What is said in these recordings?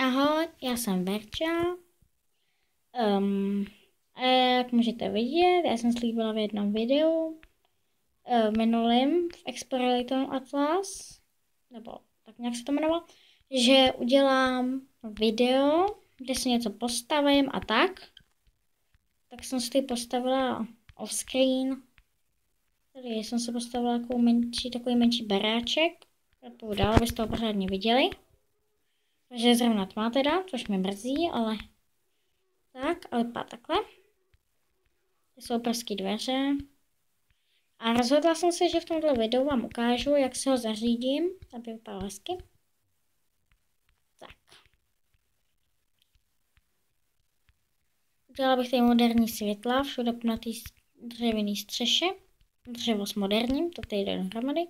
Ahoj, já jsem Verča. A jak můžete vidět, já jsem slíbila v jednom videu, minulým v Explorator Atlas, nebo tak nějak se to jmenovalo, že udělám video, kde si něco postavím a tak. Tak jsem si postavila off-screen. Tady jsem si postavila takový menší baráček. Já půjdu dál, abyste to pořádně viděli. Takže je zrovna tma teda, což mě mrzí, ale tak, ale vypadá takhle. To jsou obrovské dveře. A rozhodla jsem se, že v tomto videu vám ukážu, jak se ho zařídím, aby vypadal hezky. Tak. Udělala bych tady moderní světla, všude na té dřevěné střeše. Dřevo s moderním, to tady jde dohromady.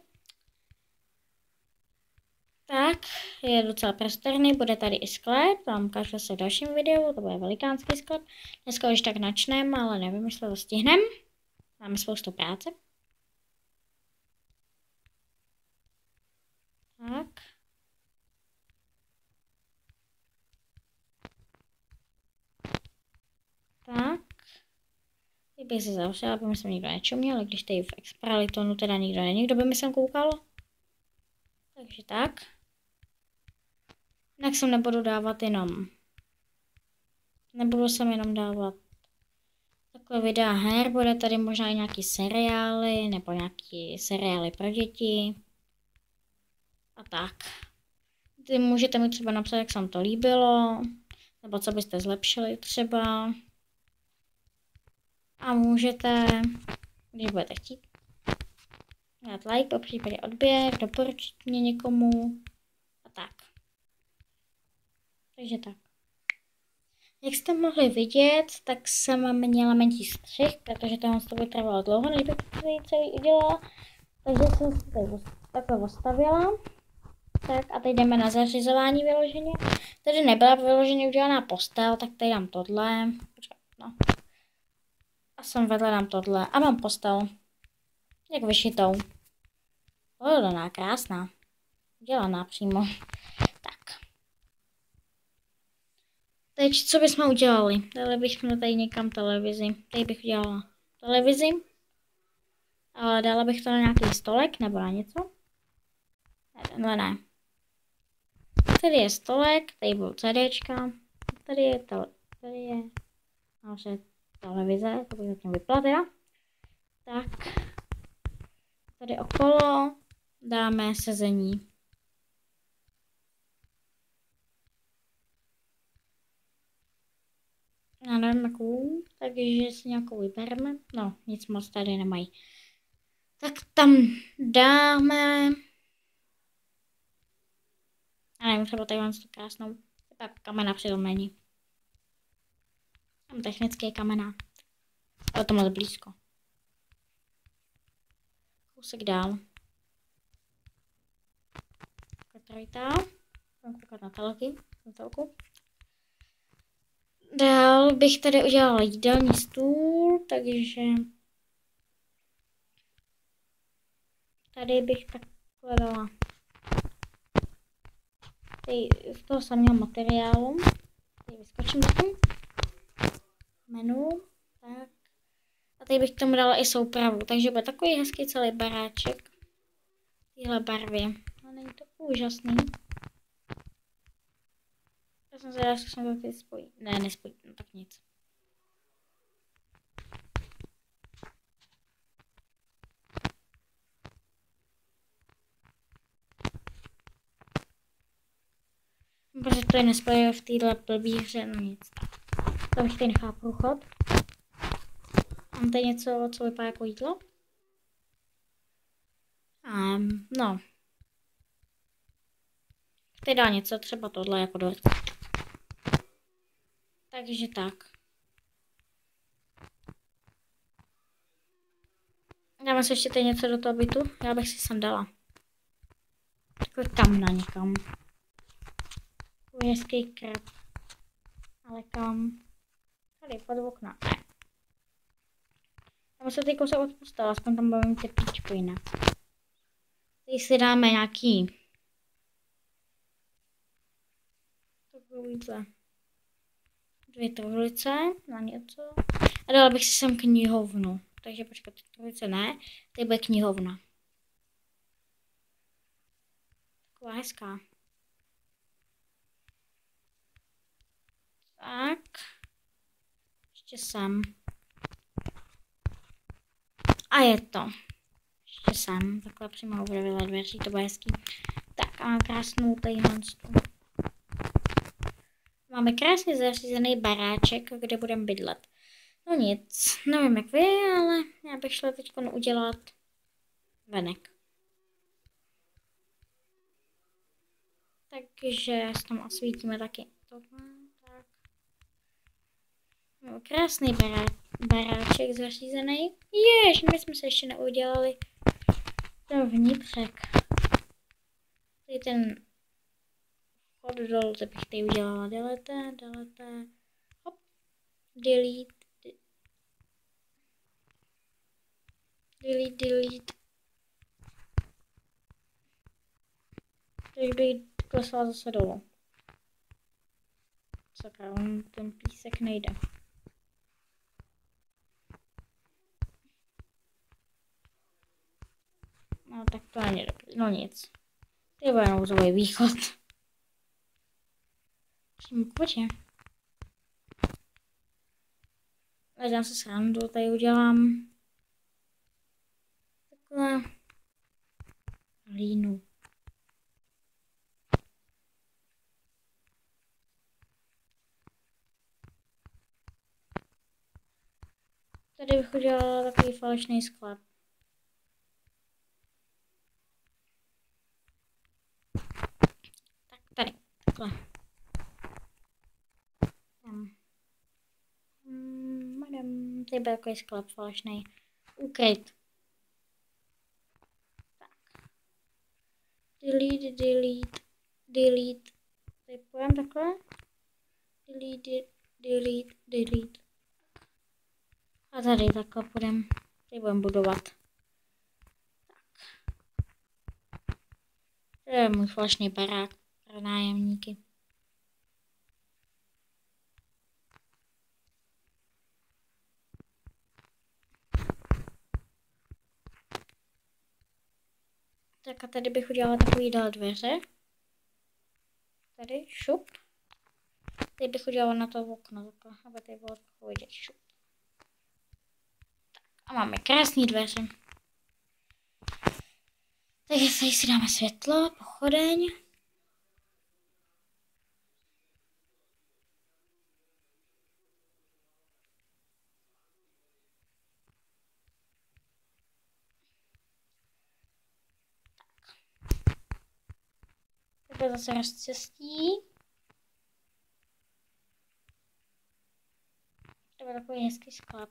Tak, je docela prostorný, bude tady i sklep, to vám ukážu se v dalším videu, to bude velikánský sklep. Dneska už tak načneme, ale nevím, jestli to stihneme. Máme spoustu práce. Tak. Tak. Teď bych se zavřela, aby mi sem nikdo nečuměl, ale když tady v Exparalitonu teda nikdo není, kdo by mi sem koukal. Takže tak. Jinak sem nebudu dávat nebudu sem jenom dávat takové videa her, bude tady možná i nějaký seriály, nebo nějaký seriály pro děti. A tak. Ty můžete mi třeba napsat, jak se vám to líbilo, nebo co byste zlepšili třeba. A můžete, když budete chtít, dát like, po případě odběr, doporučit mě někomu a tak. Takže tak. Jak jste mohli vidět, tak jsem měla menší střih, protože to by trvalo dlouho, než bych to celý udělala. Takže jsem se tady takhle postavila. Tak a teď jdeme na zařizování vyloženě. Tady nebyla vyloženě udělaná postel, tak tady dám tohle. No. A jsem vedle dám tohle. A mám postel. Jak vyšitou. Pohodlná, krásná. Dělaná přímo. Tak. Teď co bychom udělali? Dali bychom tady někam televizi. Tady bych udělala televizi. Ale dala bych to na nějaký stolek nebo na něco. Ne, tenhle ne. Tady je stolek, tady budou CDčka. Tady je televize, to bych zatím vypla teda. Tak. Tady okolo dáme sezení. Já nevím jakou, takže si nějakou vybereme. No, nic moc tady nemají. Tak tam dáme... Já nevím, třeba tady mám tu krásnou. Tak kamena přilomení. Tam technické kamena. Ale to moc blízko. Kousek dál. Trojtá. Budeme koukat na telku. Dál bych tady udělala jídelní stůl, takže tady bych takhle dala z toho samého materiálu. Tady vyskočím na tom menu. Tak. A tady bych k tomu dala i soupravu, takže bude takový hezký celý baráček v téhle barvě. No, není to úžasný. Já jsem zvědavá, že jsem to teď spojí. Ne, nespojí, no tak nic. Protože to je nespojuje v téhle blbý hře, no nic. To bych tady nechala průchod. Mám tady něco, co vypadá jako jídlo. No. Tady dá něco, třeba tohle jako dort. Takže tak. Dáme si ještě tady něco do toho bytu. Já bych si sem dala. Takový kamna někam. Takový hezký krab. Ale kam? Tady pod okna. Ne. Tam se tady kousek odpustila, aspoň tam budeme mít teplíčko jinak. Tady si dáme nějaký... Truhlice. 2 truhlice na něco. A dala bych si sem knihovnu. Takže počkat, truhlice ne. Tady bude knihovna. Taková hezká. Tak. Ještě sem. A je to. Ještě sem. Takhle přímo bude vedle dveří, to bude hezký. Tak a mám krásnou tady monstru. Máme krásně zařízený baráček, kde budeme bydlet. No nic, nevím jak vy, ale já bych šla teď udělat venek. Takže tam osvítíme taky tohle. Tak. No, krásný baráček zařízený. Jež, my jsme se ještě neudělali ten vnitřek. Tady ten vchod dolů, to bych tady udělala. Delete. Hop. Delete. Takže bych klesla zase dolů. Sakra, ten písek nejde. No tak to není dobrý, no nic. To bude nouzový východ. Pojď. Dám se srandu, tady udělám takhle hlínu. Tady bych udělala takový falešný sklep. Tak tady, takhle. Tady byl takový sklep falešný. Ukryt. Tak. Delete. Tady půjdeme takhle. Delete. A tady takhle půjdeme. Tady budeme budovat. Tak. To je můj falešný barák pro nájemníky. Tak a tady bych udělala takovýhle dveře. Tady, šup. Tady bych udělala na to okno, takhle, aby tady bylo vidět, šup. Tak a máme krásný dveře. Takže tady si dáme světlo, pochodeň. To je zase rozcestí. To je takový hezký sklep.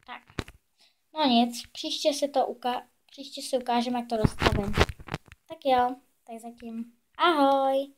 Tak. No nic, příště si ukážeme, jak to dostavím. Tak jo, tak zatím. Ahoj!